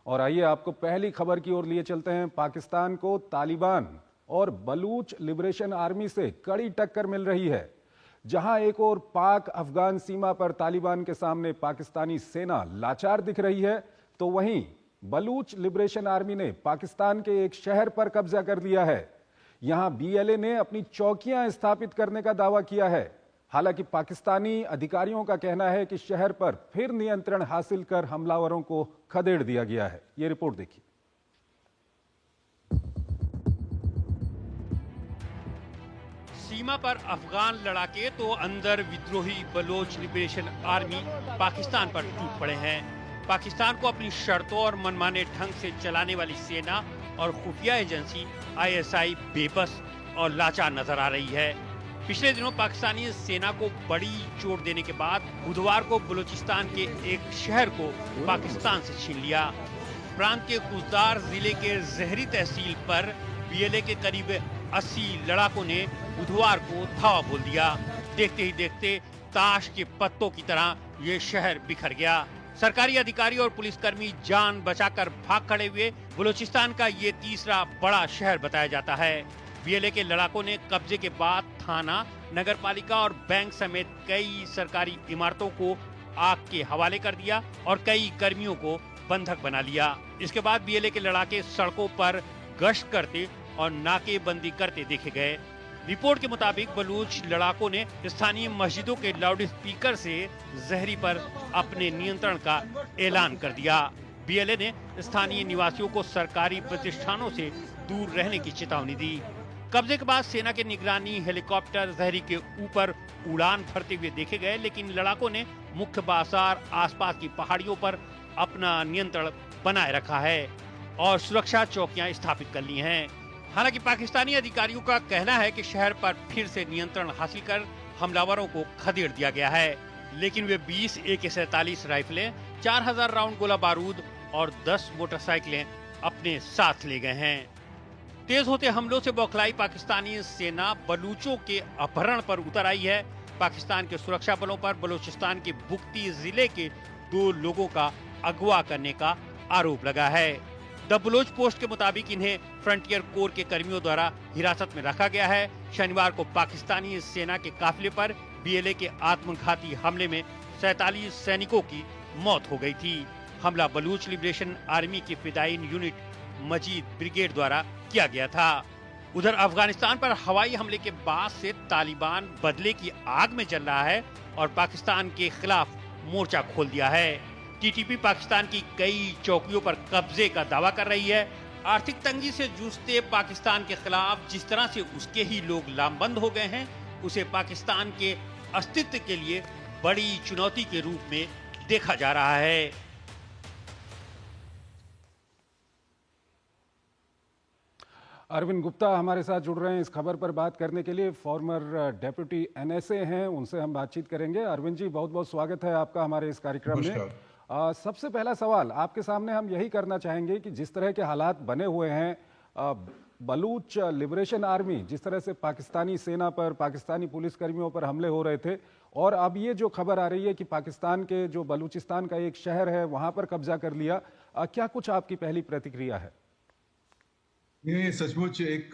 और आइए आपको पहली खबर की ओर लिए चलते हैं। पाकिस्तान को तालिबान और बलूच लिबरेशन आर्मी से कड़ी टक्कर मिल रही है। जहां एक और पाक अफगान सीमा पर तालिबान के सामने पाकिस्तानी सेना लाचार दिख रही है, तो वहीं बलूच लिबरेशन आर्मी ने पाकिस्तान के एक शहर पर कब्जा कर लिया है। यहां बीएलए ने अपनी चौकियां स्थापित करने का दावा किया है। हालांकि पाकिस्तानी अधिकारियों का कहना है कि शहर पर फिर नियंत्रण हासिल कर हमलावरों को खदेड़ दिया गया है। यह रिपोर्ट देखिए। सीमा पर अफगान लड़ाके तो अंदर विद्रोही बलोच लिबरेशन आर्मी पाकिस्तान पर टूट पड़े हैं। पाकिस्तान को अपनी शर्तों और मनमाने ढंग से चलाने वाली सेना और खुफिया एजेंसी आईएसआई बेबस और लाचार नजर आ रही है। पिछले दिनों पाकिस्तानी सेना को बड़ी चोट देने के बाद बुधवार को बलूचिस्तान के एक शहर को पाकिस्तान से छीन लिया। प्रांत के गुजदार जिले के जहरी तहसील पर बीएलए के करीब 80 लड़ाकों ने बुधवार को धावा बोल दिया। देखते ही देखते ताश के पत्तों की तरह ये शहर बिखर गया। सरकारी अधिकारी और पुलिसकर्मी जान बचाकर भाग खड़े हुए। बलूचिस्तान का ये तीसरा बड़ा शहर बताया जाता है। बीएलए के लड़ाकों ने कब्जे के बाद थाना, नगरपालिका और बैंक समेत कई सरकारी इमारतों को आग के हवाले कर दिया और कई कर्मियों को बंधक बना लिया। इसके बाद बीएलए के लड़ाके सड़कों पर गश्त करते और नाकेबंदी करते देखे गए। रिपोर्ट के मुताबिक बलूच लड़ाकों ने स्थानीय मस्जिदों के लाउड स्पीकर से जहरी पर अपने नियंत्रण का ऐलान कर दिया। बीएलए ने स्थानीय निवासियों को सरकारी प्रतिष्ठानों से दूर रहने की चेतावनी दी। कब्जे के बाद सेना के निगरानी हेलीकॉप्टर जहरी के ऊपर उड़ान भरते हुए देखे गए, लेकिन लड़ाकों ने मुख्य बाजार, आसपास की पहाड़ियों पर अपना नियंत्रण बनाए रखा है और सुरक्षा चौकियां स्थापित कर ली हैं। हालांकि पाकिस्तानी अधिकारियों का कहना है कि शहर पर फिर से नियंत्रण हासिल कर हमलावरों को खदेड़ दिया गया है, लेकिन वे 20 AK-47 राइफलें, 4000 राउंड गोला बारूद और 10 मोटरसाइकिलें अपने साथ ले गए हैं। तेज होते हमलों से बौखलाई पाकिस्तानी सेना बलूचों के अपहरण पर उतर आई है। पाकिस्तान के सुरक्षा बलों पर बलूचिस्तान के बुक्ती जिले के 2 लोगों का अगवा करने का आरोप लगा है। द बलोच पोस्ट के मुताबिक इन्हें फ्रंटियर कोर के कर्मियों द्वारा हिरासत में रखा गया है। शनिवार को पाकिस्तानी सेना के काफिले पर बीएलए के आत्मघाती हमले में 47 सैनिकों की मौत हो गई थी। हमला बलूच लिबरेशन आर्मी की फिदायीन यूनिट मजीद ब्रिगेड द्वारा किया गया था। उधर अफगानिस्तान पर हवाई हमले के बाद से तालिबान बदले की आग में जल रहा है और पाकिस्तान के खिलाफ मोर्चा खोल दिया है। टीटीपी पाकिस्तान की कई चौकियों पर कब्जे का दावा कर रही है। आर्थिक तंगी से जूझते पाकिस्तान के खिलाफ जिस तरह से उसके ही लोग लामबंद हो गए हैं, उसे पाकिस्तान के अस्तित्व के लिए बड़ी चुनौती के रूप में देखा जा रहा है। अरविंद गुप्ता हमारे साथ जुड़ रहे हैं इस खबर पर बात करने के लिए। फॉर्मर डेप्यूटी एनएसए हैं, उनसे हम बातचीत करेंगे। अरविंद जी, बहुत बहुत स्वागत है आपका हमारे इस कार्यक्रम में। सबसे पहला सवाल आपके सामने हम यही करना चाहेंगे कि जिस तरह के हालात बने हुए हैं, बलूच लिबरेशन आर्मी जिस तरह से पाकिस्तानी सेना पर, पाकिस्तानी पुलिसकर्मियों पर हमले हो रहे थे, और अब ये जो खबर आ रही है कि पाकिस्तान के जो बलूचिस्तान का एक शहर है वहां पर कब्जा कर लिया, क्या कुछ आपकी पहली प्रतिक्रिया है? ये सचमुच एक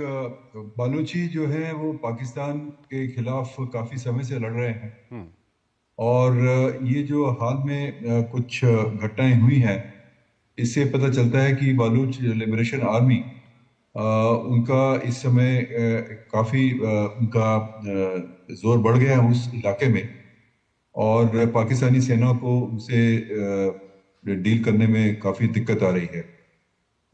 बालूची जो है वो पाकिस्तान के खिलाफ काफी समय से लड़ रहे हैं और ये जो हाल में कुछ घटनाएं हुई हैं, इससे पता चलता है कि बलूच लिबरेशन आर्मी उनका इस समय काफी उनका जोर बढ़ गया है उस इलाके में और पाकिस्तानी सेना को उनसे डील करने में काफी दिक्कत आ रही है।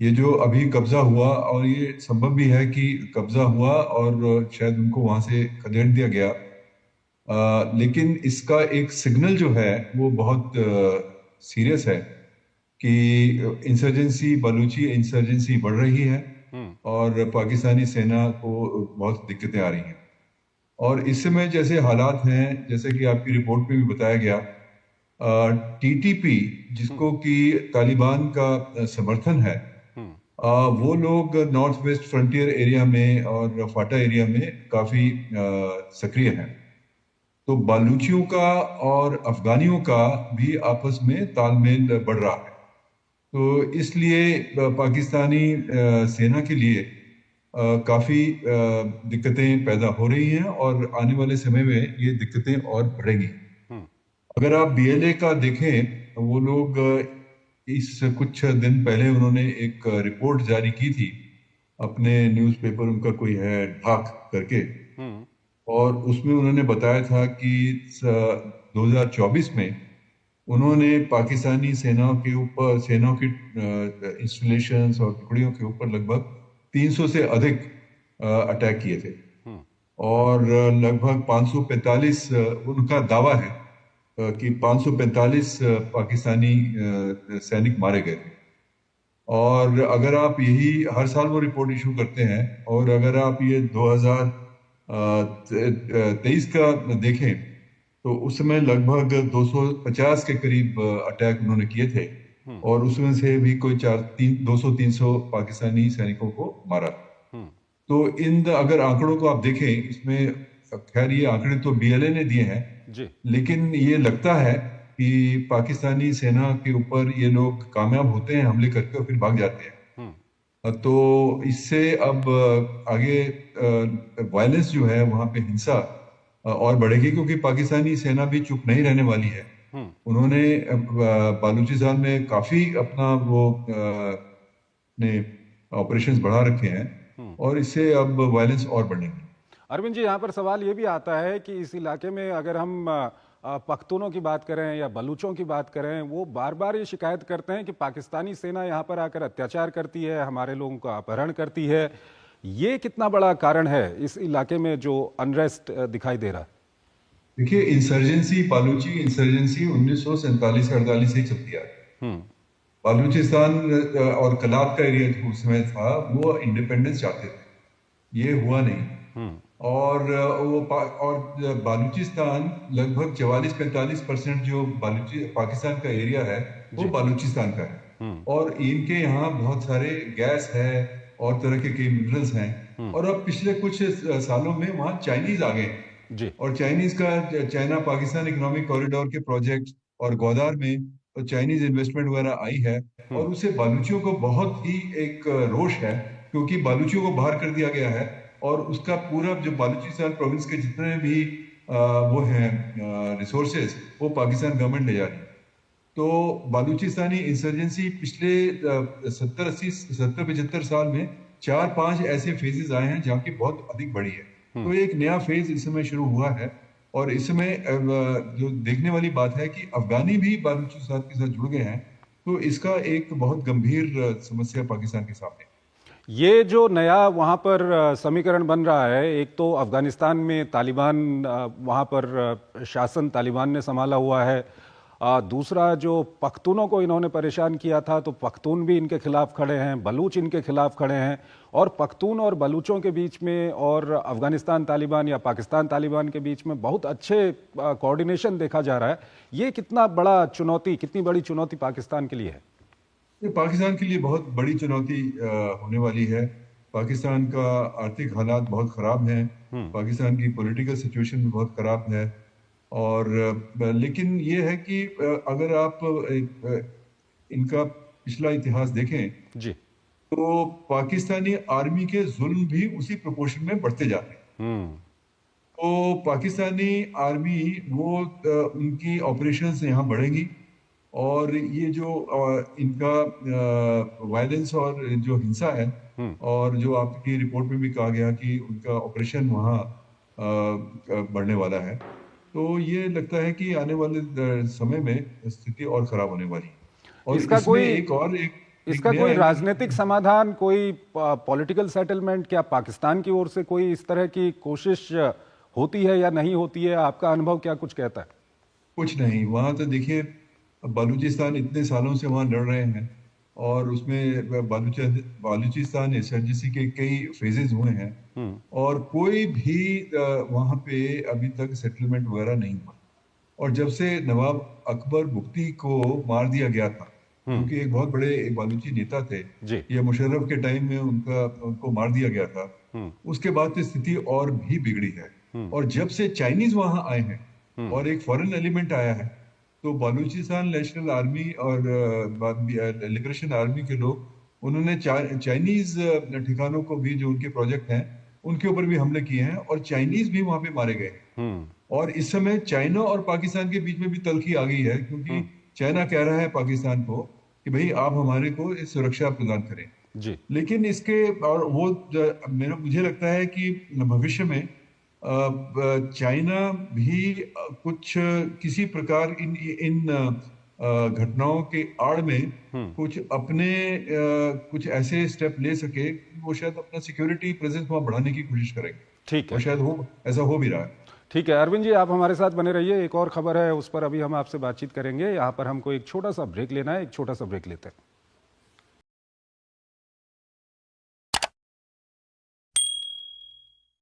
ये जो अभी कब्जा हुआ, और ये संभव भी है कि कब्जा हुआ और शायद उनको वहां से खदेड़ दिया गया, लेकिन इसका एक सिग्नल जो है वो बहुत सीरियस है कि इंसर्जेंसी, बलूची इंसर्जेंसी बढ़ रही है और पाकिस्तानी सेना को बहुत दिक्कतें आ रही हैं। और इस समय जैसे हालात हैं, जैसे कि आपकी रिपोर्ट में भी बताया गया, टीटीपी जिसको कि तालिबान का समर्थन है, वो लोग नॉर्थ वेस्ट फ्रंटियर एरिया में और फाटा एरिया में काफी सक्रिय हैं। तो बलूचियों का और अफगानियों का भी आपस में तालमेल बढ़ रहा है तो इसलिए पाकिस्तानी सेना के लिए काफी दिक्कतें पैदा हो रही हैं और आने वाले समय में ये दिक्कतें और बढ़ेंगी। हम्म। अगर आप बीएलए का देखें, वो लोग इस कुछ दिन पहले उन्होंने एक रिपोर्ट जारी की थी अपने न्यूज़पेपर, उनका कोई है ढाक करके, हम्म। और उसमें उन्होंने बताया था कि 2024 में उन्होंने पाकिस्तानी सेनाओं की इंस्टॉलेशंस और टुकड़ियों के ऊपर लगभग 300 से अधिक अटैक किए थे। हम्म। और लगभग 545 उनका दावा है कि 545 पाकिस्तानी सैनिक मारे गए थे। और अगर आप यही हर साल वो रिपोर्ट इशू करते हैं, और अगर आप ये 2023 का देखें तो उस समय लगभग 250 के करीब अटैक उन्होंने किए थे, हम्म। और उसमें से भी कोई 200-300 पाकिस्तानी सैनिकों को मारा। हम्म। तो अगर आंकड़ों को आप देखें, इसमें खैर ये आंकड़े तो बीएलए ने दिए हैं, जी। लेकिन ये लगता है कि पाकिस्तानी सेना के ऊपर ये लोग कामयाब होते हैं हमले करके और फिर भाग जाते हैं। हम्म। तो इससे अब आगे वायलेंस जो है वहां पे हिंसा और बढ़ेगी, क्योंकि पाकिस्तानी सेना भी चुप नहीं रहने वाली है। हम्म। उन्होंने बालूचिस्तान में काफी अपना वो ने ऑपरेशंस बढ़ा रखे हैं, हम्म। और इससे अब वायलेंस और बढ़ेंगे। अरविंद जी, यहाँ पर सवाल ये भी आता है कि इस इलाके में अगर हम पख्तूनों की बात करें या बलूचों की बात करें, वो बार बार ये शिकायत करते हैं कि पाकिस्तानी सेना यहाँ पर आकर अत्याचार करती है, हमारे लोगों का अपहरण करती है। ये कितना बड़ा कारण है इस इलाके में जो अनरेस्ट दिखाई दे रहा है? देखिए, बालूची इंसर्जेंसी 1947-48 से ही चलती आ रही है। हम्म। बालूचिस्तान और कलात का एरिया जो उस समय था, वो इंडिपेंडेंस चाहते थे, ये हुआ नहीं। हम्म। और बालूचिस्तान लगभग 44-45% जो पाकिस्तान का एरिया है, वो जी। बालूचिस्तान का है। हम्म। और इनके यहाँ बहुत सारे गैस है और तरह के कई मिनरल्स हैं। हम्म। और अब पिछले कुछ सालों में वहाँ चाइनीज आ गए हैं। जी। और चाइना पाकिस्तान इकोनॉमिक कॉरिडोर के प्रोजेक्ट और ग्वादर में चाइनीज इन्वेस्टमेंट वगैरह आई है, हम्म। और उससे बालूचियों को बहुत ही एक रोष है, क्योंकि बालूचियों को बाहर कर दिया गया है, और उसका पूरा जो बालूचिस्तान प्रोविंस के जितने भी वो हैं रिसोर्सेज, वो पाकिस्तान गवर्नमेंट ले जा रही है। तो बालूचिस्तानी इंसर्जेंसी पिछले 70-75 साल में 4-5 ऐसे फेजेस आए हैं जहाँ की बहुत अधिक बढ़ी है। तो एक नया फेज इस समय शुरू हुआ है, और इस समय जो देखने वाली बात है कि अफगानी भी बालूचिस्तान के साथ जुड़ गए हैं। तो इसका एक बहुत गंभीर समस्या पाकिस्तान के सामने है। ये जो नया वहाँ पर समीकरण बन रहा है, एक तो अफगानिस्तान में तालिबान वहाँ पर शासन तालिबान ने संभाला हुआ है, दूसरा जो पख्तूनों को इन्होंने परेशान किया था तो पख्तून भी इनके खिलाफ खड़े हैं, बलूच इनके खिलाफ खड़े हैं, और पख्तून और बलूचों के बीच में और अफगानिस्तान तालिबान या पाकिस्तान तालिबान के बीच में बहुत अच्छे कोऑर्डिनेशन देखा जा रहा है। ये कितना बड़ा चुनौती, कितनी बड़ी चुनौती पाकिस्तान के लिए है? ये पाकिस्तान के लिए बहुत बड़ी चुनौती होने वाली है। पाकिस्तान का आर्थिक हालात बहुत खराब हैं, पाकिस्तान की पॉलिटिकल सिचुएशन भी बहुत खराब है। और लेकिन ये है कि अगर आप इनका पिछला इतिहास देखें जी। तो पाकिस्तानी आर्मी के जुल्म भी उसी प्रोपोर्शन में बढ़ते जाते हैं। तो पाकिस्तानी आर्मी वो उनकी ऑपरेशंस यहाँ बढ़ेंगी, और ये जो इनका वायलेंस और जो हिंसा है, और जो आपकी रिपोर्ट में भी कहा गया कि उनका ऑपरेशन वहाँ बढ़ने वाला है, तो ये लगता है कि आने वाले समय में स्थिति और खराब होने वाली है। और इसका इसमें कोई एक इसका नया कोई एंगल, राजनीतिक समाधान, कोई पॉलिटिकल सेटलमेंट क्या पाकिस्तान की ओर से कोई इस तरह की कोशिश होती है या नहीं होती है? आपका अनुभव क्या कुछ कहता है? कुछ नहीं। वहां तो देखिए, बलूचिस्तान इतने सालों से वहां लड़ रहे हैं, और उसमें बालूचिस्तान एसआरजीसी के कई फेजेस हुए हैं, और कोई भी वहां पे अभी तक सेटलमेंट वगैरह नहीं हुआ। और जब से नवाब अकबर बुख्ती को मार दिया गया था, क्योंकि एक बहुत बड़े बालूची नेता थे, जी। ये मुशर्रफ के टाइम में उनको मार दिया गया था, उसके बाद तो स्थिति और भी बिगड़ी है। और जब से चाइनीज वहां आए हैं और एक फॉरेन एलिमेंट आया है, तो बलूचिस्तान नेशनल आर्मी और लिबरेशन आर्मी के लोग, उन्होंने चाइनीज ठिकानों को भी, जो उनके प्रोजेक्ट हैं उनके ऊपर भी हमले किए हैं और चाइनीज भी वहां पे मारे गए। और इस समय चाइना और पाकिस्तान के बीच में भी तल्खी आ गई है, क्योंकि चाइना कह रहा है पाकिस्तान को कि भाई आप हमारे को सुरक्षा प्रदान करें जी। लेकिन इसके और वो मुझे लगता है कि भविष्य में चाइना भी कुछ किसी प्रकार इन घटनाओं के आड़ में कुछ अपने कुछ ऐसे स्टेप ले सके, वो शायद अपना सिक्योरिटी प्रेजेंस वहां बढ़ाने की कोशिश करेंगे। ठीक है, और शायद ऐसा हो भी रहा है। ठीक है अरविंद जी, आप हमारे साथ बने रहिए। एक और खबर है, उस पर अभी हम आपसे बातचीत करेंगे। यहाँ पर हमको एक छोटा सा ब्रेक लेना है, एक छोटा सा ब्रेक लेते हैं।